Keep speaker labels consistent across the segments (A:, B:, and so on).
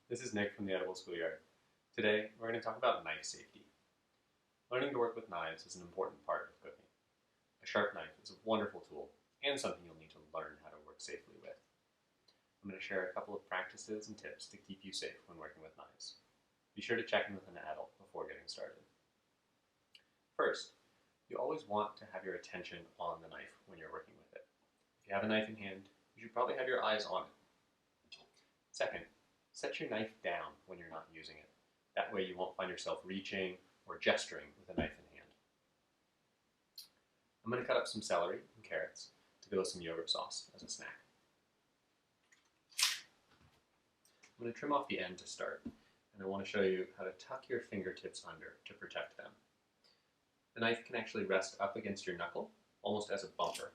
A: This is Nick from the Edible Schoolyard. Today, we're going to talk about knife safety. Learning to work with knives is an important part of cooking. A sharp knife is a wonderful tool and something you'll need to learn how to work safely with. I'm going to share a couple of practices and tips to keep you safe when working with knives. Be sure to check in with an adult before getting started. First, you always want to have your attention on the knife when you're working with it. If you have a knife in hand, you should probably have your eyes on it. Second, set your knife down when you're not using it. That way you won't find yourself reaching or gesturing with a knife in hand. I'm going to cut up some celery and carrots to go with some yogurt sauce as a snack. I'm going to trim off the end to start, and I want to show you how to tuck your fingertips under to protect them. The knife can actually rest up against your knuckle, almost as a bumper.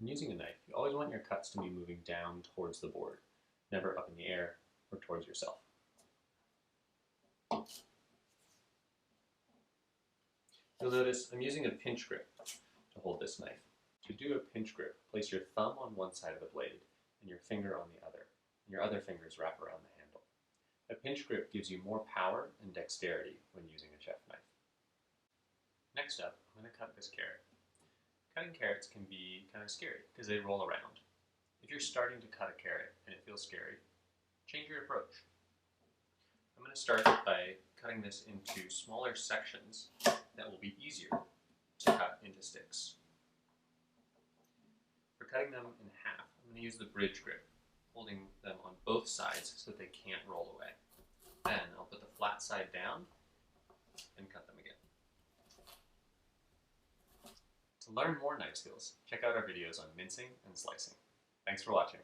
A: When using a knife, you always want your cuts to be moving down towards the board, never up in the air or towards yourself. You'll notice I'm using a pinch grip to hold this knife. To do a pinch grip, place your thumb on one side of the blade and your finger on the other, and your other fingers wrap around the handle. A pinch grip gives you more power and dexterity when using a chef knife. Next up, I'm going to cut this carrot. Cutting carrots can be kind of scary because they roll around. If you're starting to cut a carrot and it feels scary, change your approach. I'm going to start by cutting this into smaller sections that will be easier to cut into sticks. For cutting them in half, I'm going to use the bridge grip, holding them on both sides so that they can't roll away. Then I'll put the flat side down and cut them again. To learn more knife skills, check out our videos on mincing and slicing. Thanks for watching.